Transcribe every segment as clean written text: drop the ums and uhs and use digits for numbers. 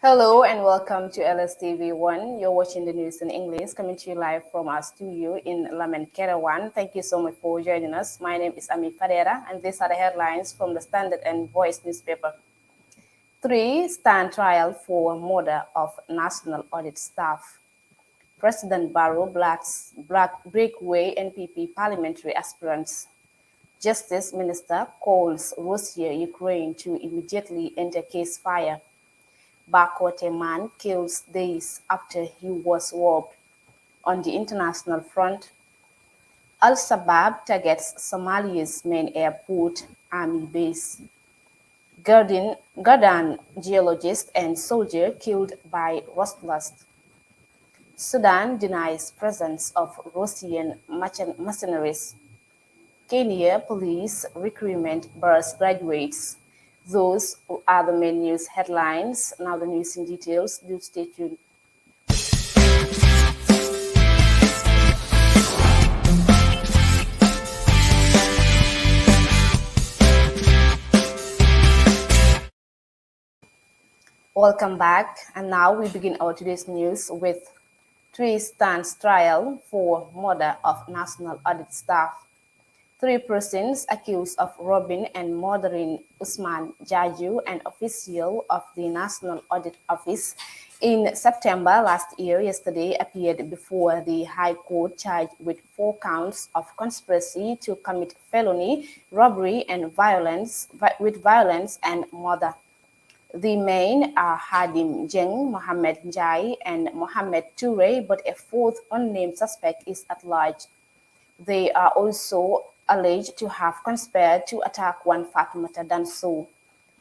Hello and welcome to LSTV1. You're watching the news in English, coming to you live from our studio in Lamen Kerawan. Thank you so much for joining us. My name is Amie Fadera, and these are the headlines from the Standard and Voice newspaper. 3 stand trial for murder of National Audit staff. President Barrow blacks Breakaway NPP parliamentary aspirants. Justice Minister calls Russia, Ukraine to immediately enter ceasefire. Bakote man kills days after he was robbed. On the international front, Al-Shabaab targets Somalia's main airport, army base. Garden geologist and soldier killed by rustlers. Sudan denies presence of Russian mercenaries. Kenya police recruitment bars graduates. Those are the main news headlines. Now the news in details. Do stay tuned. Welcome back. And now we begin our today's news with 3 stands trial for murder of National Audit staff. 3 persons accused of robbing and murdering Usman Jaju, an official of the National Audit Office, in September last year, yesterday appeared before the High Court charged with 4 counts of conspiracy to commit felony, robbery, and violence and murder. The men are Hadim Jeng, Mohammed Njai, and Mohammed Toure, but a 4th unnamed suspect is at large. They are also alleged to have conspired to attack one Fatoumata Danso.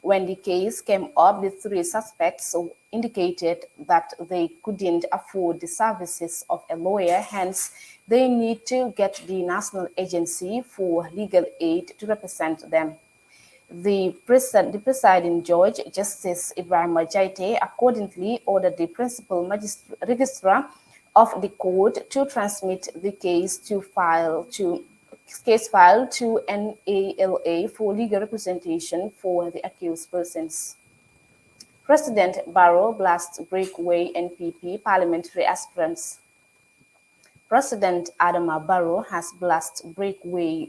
When the case came up, the 3 suspects indicated that they couldn't afford the services of a lawyer, hence they need to get the National Agency for Legal Aid to represent them. The presiding judge, Justice Ibrahim Jaite, accordingly ordered the principal registrar of the court to transmit the case file to NALA for legal representation for the accused persons. President Barrow blasts Breakaway NPP parliamentary aspirants. President Adama Barrow has blasted Breakaway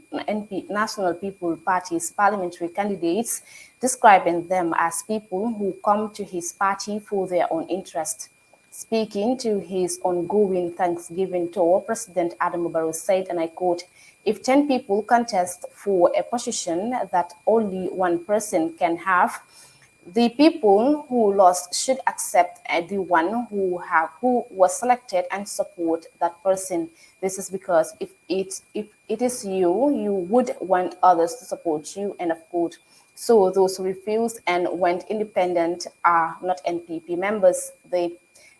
National People Party's parliamentary candidates, describing them as people who come to his party for their own interest. Speaking to his ongoing Thanksgiving tour, President Adama Barrow said, and I quote, "If 10 people contest for a position that only one person can have, the people who lost should accept the one who was selected and support that person. This is because if it is you, you would want others to support you," end of quote. So those who refused and went independent are not NPP members.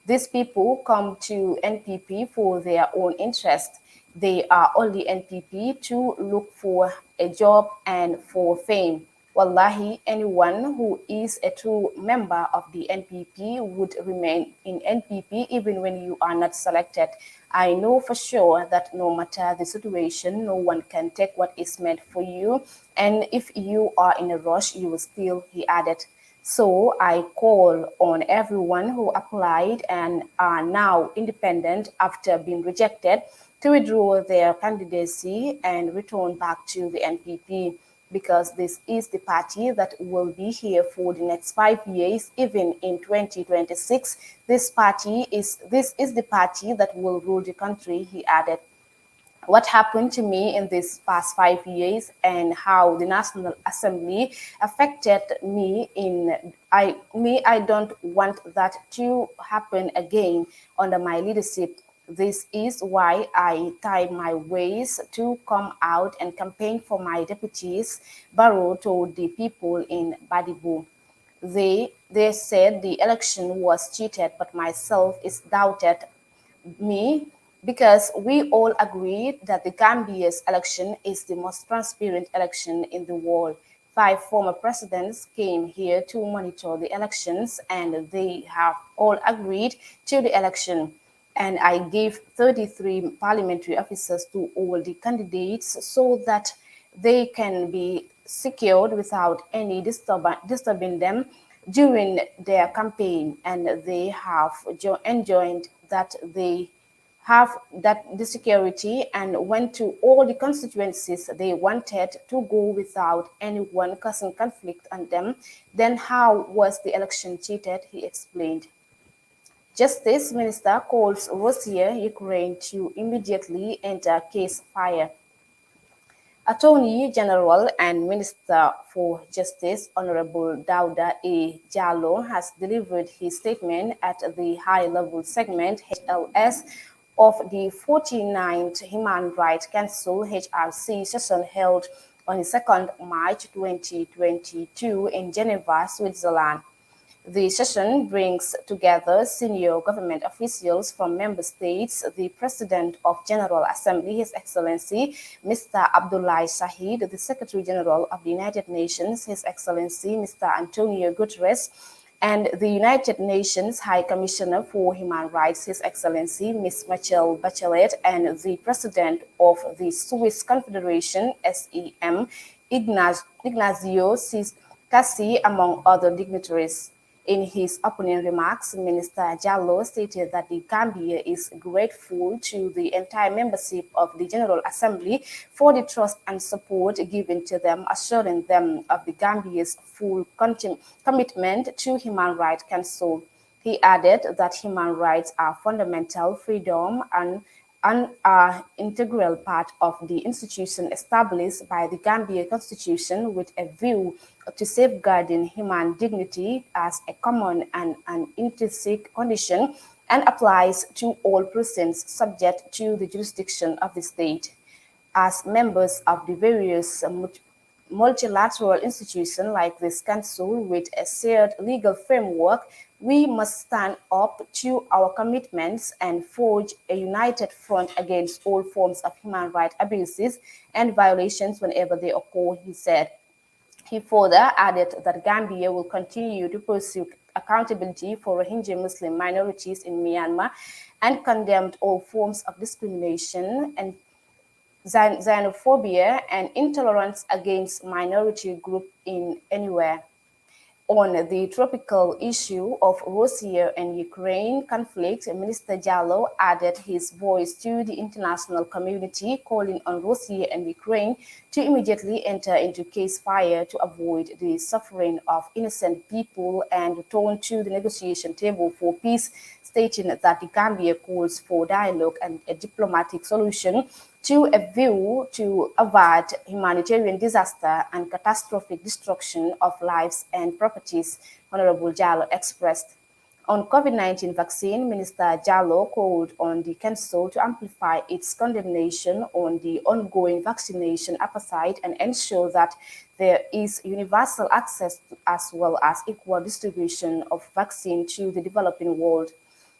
These people come to NPP for their own interest. They are only NPP to look for a job and for fame. Wallahi, anyone who is a true member of the NPP would remain in NPP even when you are not selected. I know for sure that no matter the situation, no one can take what is meant for you. And if you are in a rush, you will steal, he added. So I call on everyone who applied and are now independent after being rejected to withdraw their candidacy and return back to the NPP, because this is the party that will be here for the next 5 years, even in 2026. This is the party that will rule the country, he added. What happened to me in these past 5 years and how the National Assembly affected me I don't want that to happen again under my leadership. This is why I tied my ways to come out and campaign for my deputies, Barrow told the people in Badibu. They said the election was cheated, but myself is doubted me because we all agreed that the Gambias election is the most transparent election in the world. 5 former presidents came here to monitor the elections, and they have all agreed to the election. And I gave 33 parliamentary officers to all the candidates so that they can be secured without any disturbing them during their campaign, and they have enjoined that the security and went to all the constituencies they wanted to go without anyone causing conflict on them. Then how was the election cheated? He explained. Justice Minister calls Russia, Ukraine to immediately enter case fire. Attorney General and Minister for Justice Honorable Dauda A. Jallo has delivered his statement at the high-level segment HLS of the 49th Human Rights Council HRC session held on 2nd March 2022 in Geneva, Switzerland. The session brings together senior government officials from member states, the President of General Assembly, His Excellency Mr. Abdullah Shahid, the Secretary General of the United Nations, His Excellency Mr. Antonio Guterres, and the United Nations High Commissioner for Human Rights, His Excellency Ms. Michelle Bachelet, and the President of the Swiss Confederation, SEM, Ignacio Cassi, among other dignitaries. In his opening remarks, Minister Jallo stated that the Gambia is grateful to the entire membership of the General Assembly for the trust and support given to them, assuring them of the Gambia's full commitment to Human Rights Council. He added that human rights are fundamental freedom and are integral part of the institution established by the Gambia Constitution with a view to safeguarding human dignity as a common and an intrinsic condition and applies to all persons subject to the jurisdiction of the state. As members of the various multilateral institutions like this council with a shared legal framework, we must stand up to our commitments and forge a united front against all forms of human rights abuses and violations whenever they occur, he said. He further added that Gambia will continue to pursue accountability for Rohingya Muslim minorities in Myanmar and condemned all forms of discrimination and xenophobia and intolerance against minority groups in anywhere. On the tropical issue of Russia and Ukraine conflict, Minister Jallo added his voice to the international community, calling on Russia and Ukraine to immediately enter into ceasefire to avoid the suffering of innocent people and return to the negotiation table for peace, stating that the Gambia calls for dialogue and a diplomatic solution to a view to avert humanitarian disaster and catastrophic destruction of lives and properties, Honorable Jallo expressed. On COVID-19 vaccine, Minister Jallo called on the Council to amplify its condemnation on the ongoing vaccination appetite and ensure that there is universal access as well as equal distribution of vaccine to the developing world.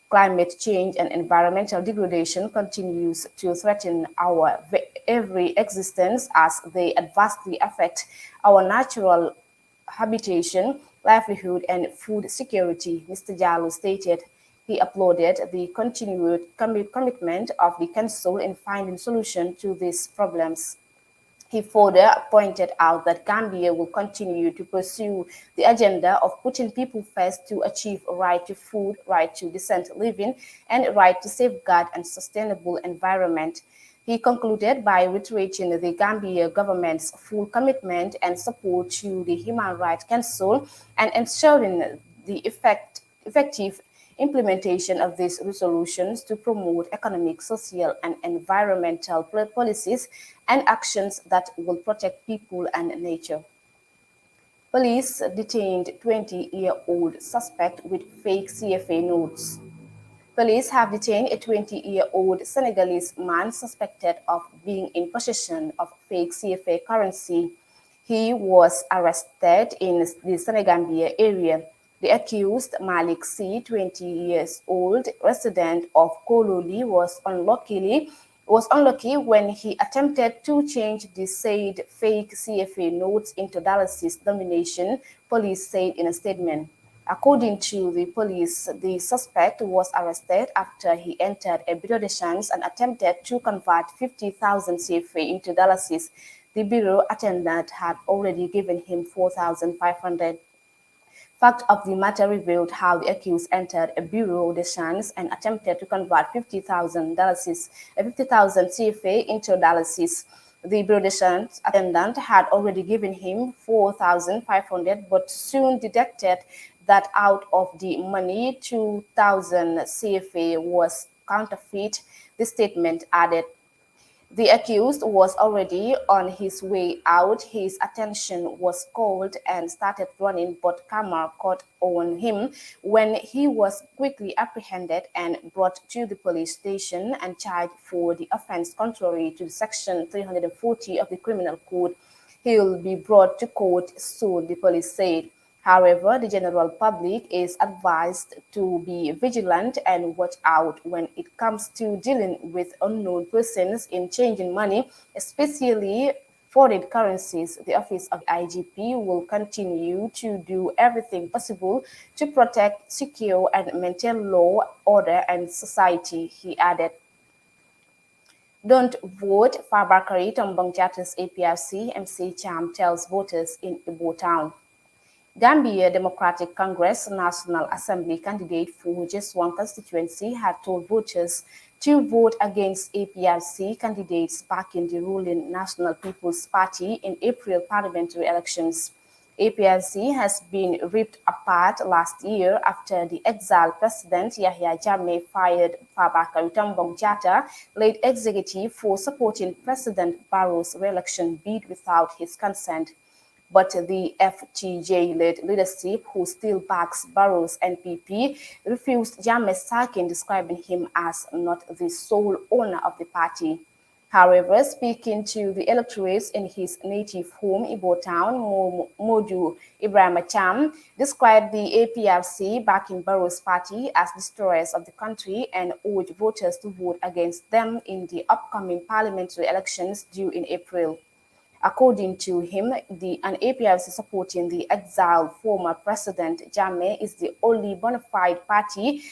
Climate change and environmental degradation continues to threaten our every existence as they adversely affect our natural habitation, livelihood, and food security, Mr. Jallo stated. He applauded the continued commitment of the Council in finding solutions to these problems. He further pointed out that Gambia will continue to pursue the agenda of putting people first to achieve a right to food, right to decent living, and right to safeguard and sustainable environment. He concluded by reiterating the Gambia government's full commitment and support to the Human Rights Council and ensuring the effective implementation of these resolutions to promote economic, social, and environmental policies and actions that will protect people and nature. Police detained 20-year-old suspect with fake CFA notes. Police have detained a 20-year-old Senegalese man suspected of being in possession of fake CFA currency. He was arrested in the Senegambia area. The accused, Malik C., 20 years old, resident of Kololi, was unlucky when he attempted to change the said fake CFA notes into dollars denomination, police said in a statement. According to the police, the suspect was arrested after he entered a bureau de change and attempted to convert 50,000 CFA into dollars. The bureau attendant had already given him 4,500. Fact of the matter revealed how the accused entered a bureau de change and attempted to convert $50,000 CFA into dollars. The bureau de change attendant had already given him 4,500, but soon detected that out of the money, 2,000 CFA was counterfeit. The statement added. The accused was already on his way out. His attention was called and started running, but camera caught on him when he was quickly apprehended and brought to the police station and charged for the offense contrary to Section 340 of the Criminal Code. He will be brought to court soon, the police said. However, the general public is advised to be vigilant and watch out when it comes to dealing with unknown persons in changing money, especially foreign currencies. The Office of the IGP will continue to do everything possible to protect, secure, and maintain law, order, and society, he added. Don't vote for Bakari Tombong Jatta's APRC, MC Cham tells voters in Ibo Town. Gambia Democratic Congress National Assembly candidate for just one constituency had told voters to vote against APRC candidates backing the ruling National People's Party in April parliamentary elections. APRC has been ripped apart last year after the exiled president Yahya Jammeh fired Fabakary Tombong Jatta, late executive, for supporting President Barrow's re-election bid without his consent. But the FTJ-led leadership, who still backs Barrow's NPP, refused Jammeh's sacking, describing him as not the sole owner of the party. However, speaking to the electorates in his native home, Ibo Town, Modu Ibrahim Cham described the APRC backing Barrow's party as destroyers of the country and urged voters to vote against them in the upcoming parliamentary elections due in April. According to him, an APRC supporting the exiled former President Jammeh is the only bona fide party,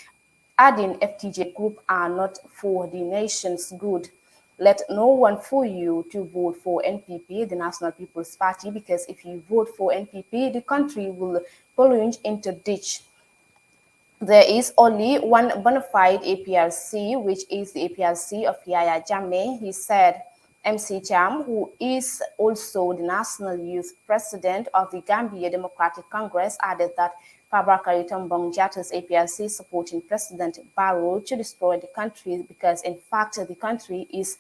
adding FTJ group are not for the nation's good. Let no one fool you to vote for NPP, the National People's Party, because if you vote for NPP, the country will plunge into ditch. There is only one bona fide APRC, which is the APRC of Yahya Jammeh, he said. MC Cham, who is also the National Youth President of the Gambia Democratic Congress, added that Fabakary Tombong Jatta's APRC supporting President Barrow to destroy the country because, in fact, the country is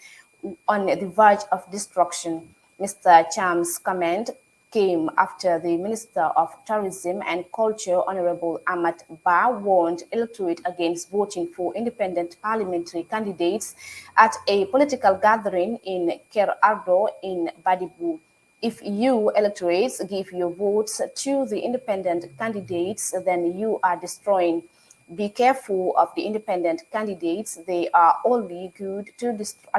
on the verge of destruction. Mr. Cham's comment came after the Minister of Tourism and Culture, Honorable Ahmad Ba, warned electorate against voting for independent parliamentary candidates at a political gathering in Ker Ardo in Badibu. If you electorates give your votes to the independent candidates, then you are destroying. Be careful of the independent candidates. They are only good to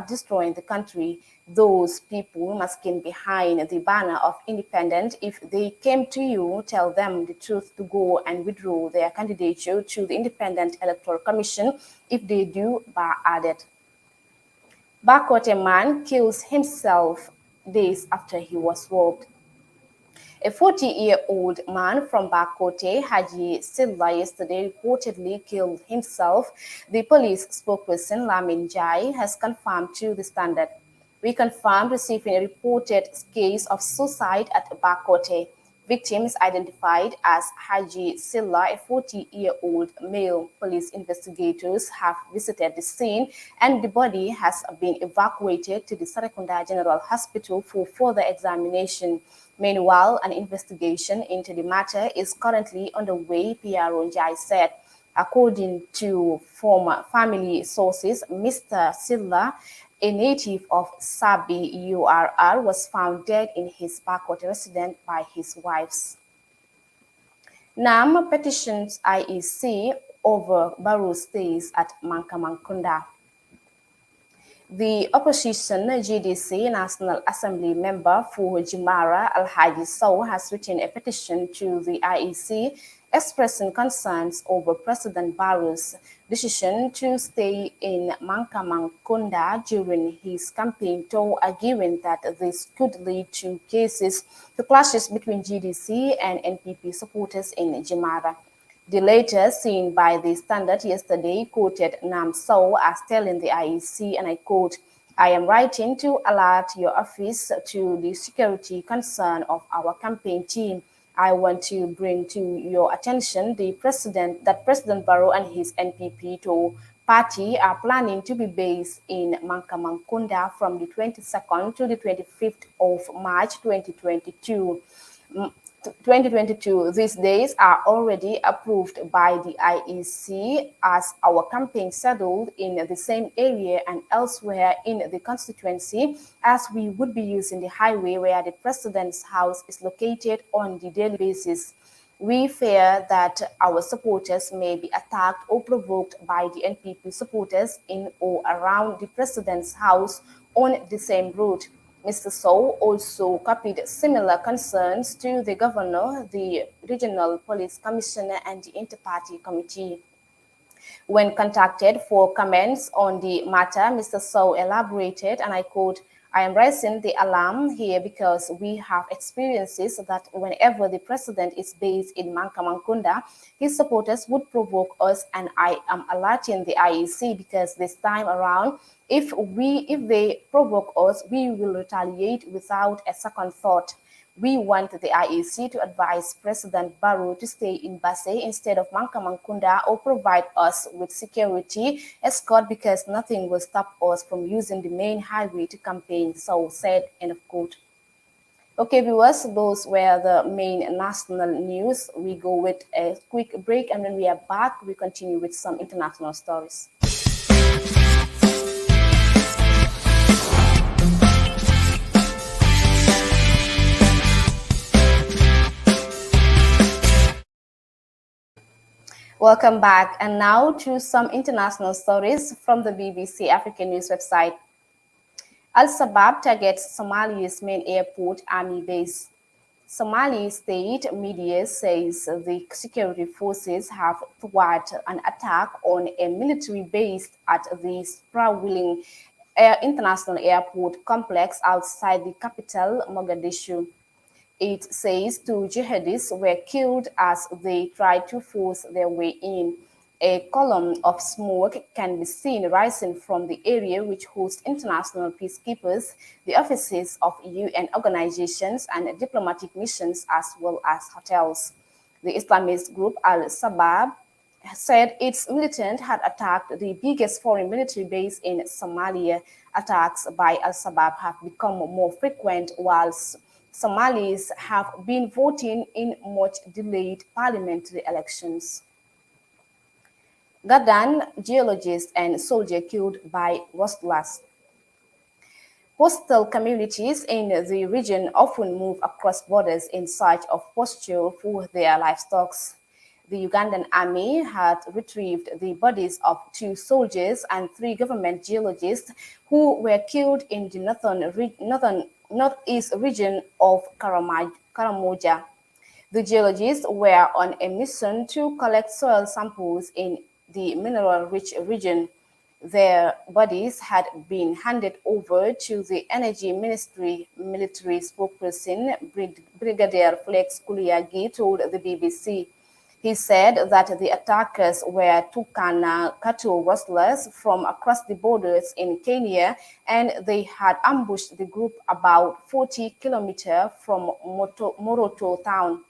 destroying the country. Those people masking behind the banner of independent, if they came to you, tell them the truth to go and withdraw their candidature to the Independent Electoral Commission. If they do, Ba added. Bakote man kills himself days after he was robbed. A 40-year-old man from Bakote, Haji Silla, yesterday reportedly killed himself. The police spokesperson, Lamin Jai, has confirmed to the Standard. We confirmed receiving a reported case of suicide at Bakote. Victim is identified as Haji Silla, a 40-year-old male. Police investigators have visited the scene and the body has been evacuated to the Sarakunda General Hospital for further examination. Meanwhile, an investigation into the matter is currently underway, Pierre Njai said. According to former family sources, Mr. Silla, a native of Sabi URR, was found dead in his Bakote residence by his wives. NAM petitions IEC over Barrow stays at Mankamankunda. The opposition GDC National Assembly member for Jimara Alhaji Sow has written a petition to the IEC expressing concerns over President Barrow's decision to stay in Mankamangkunda during his campaign tour, arguing that this could lead to clashes between GDC and NPP supporters in Jimara. The latter, seen by the Standard yesterday, quoted Nam Sow as telling the IEC, and I quote, "I am writing to alert your office to the security concern of our campaign team. I want to bring to your attention that President Barrow and his NPP to party are planning to be based in Mankamangkunda from the 22nd to the 25th of March 2022. 2022, these days are already approved by the IEC as our campaign settled in the same area and elsewhere in the constituency, as we would be using the highway where the president's house is located on the daily basis. We fear that our supporters may be attacked or provoked by the NPP supporters in or around the president's house on the same route." Mr. Sow also copied similar concerns to the governor, the regional police commissioner, and the inter-party committee. When contacted for comments on the matter, Mr. Sow elaborated, and I quote, "I am raising the alarm here because we have experiences that whenever the president is based in Mankamangkunda, his supporters would provoke us, and I am alerting the IEC because this time around, if they provoke us, we will retaliate without a second thought. We want the IEC to advise President Barrow to stay in Basse instead of Mankamangkunda or provide us with security escort because nothing will stop us from using the main highway to campaign," so said, end of quote. Okay, viewers, those were the main national news. We go with a quick break, and when we are back, we continue with some international stories. Welcome back, and now to some international stories from the BBC African News website. Al-Shabaab targets Somalia's main airport, Amie base. Somali state media says the security forces have thwarted an attack on a military base at the sprawling international airport complex outside the capital, Mogadishu. It says two jihadists were killed as they tried to force their way in. A column of smoke can be seen rising from the area, which hosts international peacekeepers, the offices of UN organizations and diplomatic missions, as well as hotels. The Islamist group Al-Shabaab said its militants had attacked the biggest foreign military base in Somalia. Attacks by Al-Shabaab have become more frequent whilst Somalis have been voting in much delayed parliamentary elections. Gadan, geologist and soldier killed by rustlers. Coastal communities in the region often move across borders in search of pasture for their livestock. The Ugandan army had retrieved the bodies of 2 soldiers and 3 government geologists who were killed in the northeast region of Karamoja. The geologists were on a mission to collect soil samples in the mineral-rich region. Their bodies had been handed over to the Energy Ministry. Military spokesperson Brigadier Flex Kuliagi told the BBC. He said that the attackers were Turkana cattle rustlers from across the borders in Kenya, and they had ambushed the group about 40 kilometers from Moroto town.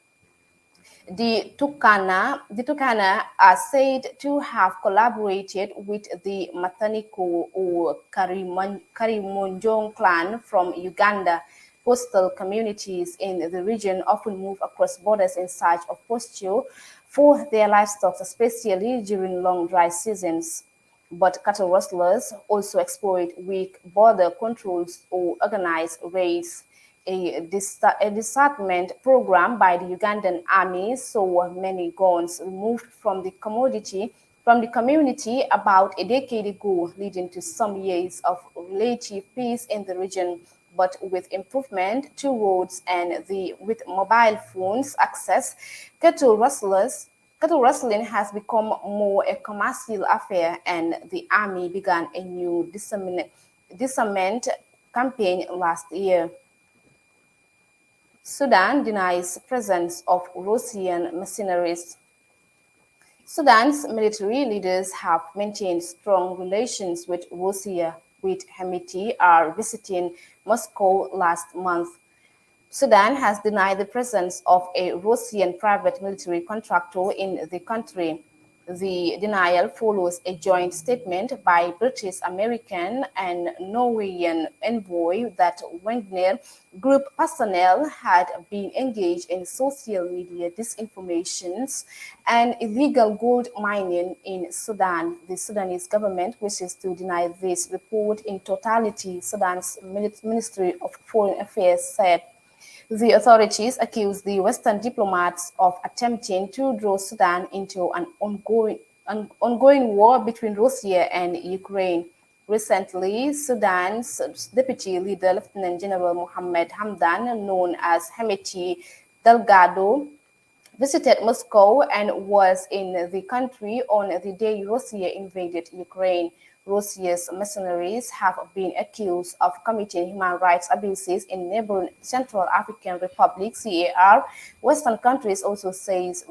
The Turkana are said to have collaborated with the Mataniko or Karimonjong clan from Uganda. Coastal communities in the region often move across borders in search of pasture for their livestock, especially during long dry seasons. But cattle rustlers also exploit weak border controls or organized raids. A disarmament program by the Ugandan army saw many guns removed from the commodity from the community about a decade ago, leading to some years of relative peace in the region. But with improvement to roads and with mobile phones access, cattle rustlers cattle rustling has become more a commercial affair, and the army began a new disarmament campaign last year. Sudan denies presence of Russian mercenaries. Sudan's military leaders have maintained strong relations with Russia, with Hemeti are visiting Moscow last month. Sudan has denied the presence of a Russian private military contractor in the country. The denial follows a joint statement by British, American, and Norwegian envoy that Wagner Group personnel had been engaged in social media disinformations and illegal gold mining in Sudan. The Sudanese government wishes to deny this report in totality, Sudan's Ministry of Foreign Affairs said. The authorities accuse the Western diplomats of attempting to draw Sudan into an ongoing war between Russia and Ukraine. Recently, Sudan's deputy leader, Lieutenant General Mohammed Hamdan, known as Hemeti Delgado, visited Moscow and was in the country on the day Russia invaded Ukraine. Russia's mercenaries have been accused of committing human rights abuses in neighboring Central African Republic, CAR. Western countries also says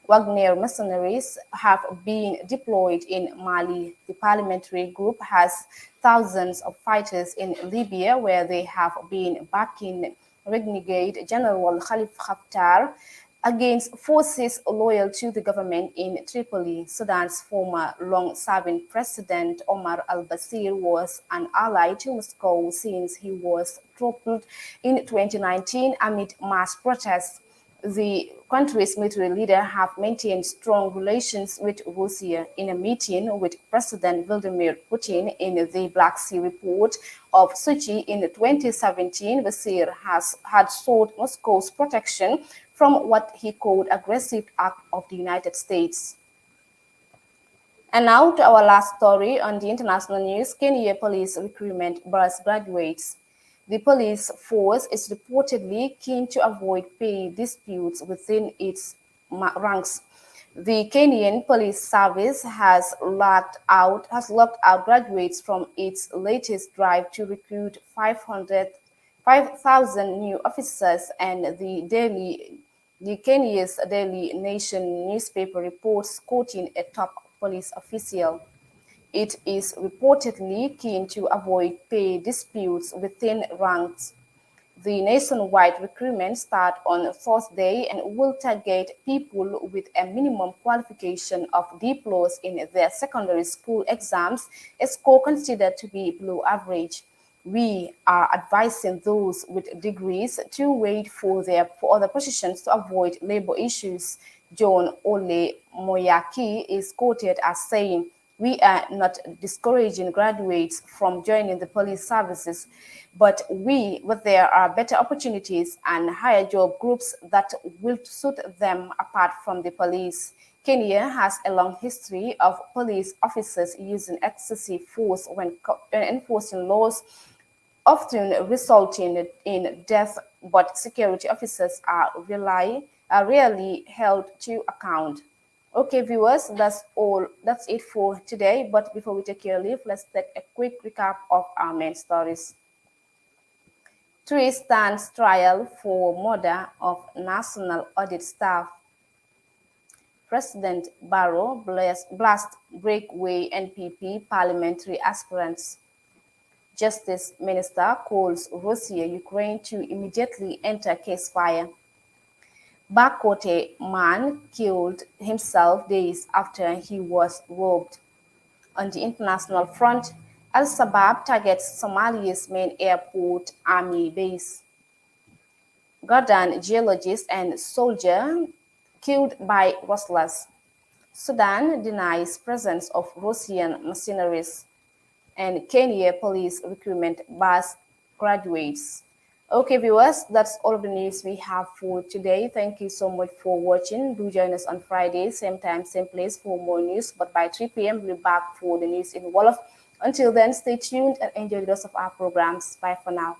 Wagner mercenaries have been deployed in Mali. The parliamentary group has thousands of fighters in Libya, where they have been backing renegade General Khalifa Haftar against forces loyal to the government in Tripoli. Sudan's former long-serving president Omar al-Bashir was an ally to Moscow since he was toppled in 2019 amid mass protests. The country's military leader have maintained strong relations with Russia. In a meeting with President Vladimir Putin in the Black Sea report of Sochi in 2017, Bashir had sought Moscow's protection from what he called aggressive act of the United States. And now to our last story on the international news. Kenya police recruitment bars graduates. The police force is reportedly keen to avoid pay disputes within its ranks. The Kenyan Police Service has locked out graduates from its latest drive to recruit 5,000 new officers, and the Kenya's Daily Nation newspaper reports quoting a top police official. It is reportedly keen to avoid pay disputes within ranks. The nationwide recruitment starts on Thursday and will target people with a minimum qualification of D+ in their secondary school exams, a score considered to be below average. We are advising those with degrees to wait for other positions to avoid labor issues. John Ole Moyaki is quoted as saying, "We are not discouraging graduates from joining the police services, but there are better opportunities and higher job groups that will suit them apart from the police." Kenya has a long history of police officers using excessive force when enforcing laws, often resulting in death, but security officers are rarely held to account. Okay, viewers, that's it for today. But before we take your leave, let's take a quick recap of our main stories. 3 stands trial for murder of National Audit staff. President Barrow blast Breakaway NPP parliamentary aspirants. Justice Minister calls Russia, Ukraine to immediately enter ceasefire. Bakote man killed himself days after he was robbed. On the international front, Al-Shabaab targets Somalia's main airport army base. Gordon geologist and soldier killed by rustlers. Sudan denies presence of Russian mercenaries. And Kenya police recruitment bars graduates. Okay, viewers, that's all of the news we have for today. Thank you so much for watching. Do join us on Friday, same time, same place for more news. But by 3 p.m., we'll be back for the news in Wolof. Until then, stay tuned and enjoy the rest of our programs. Bye for now.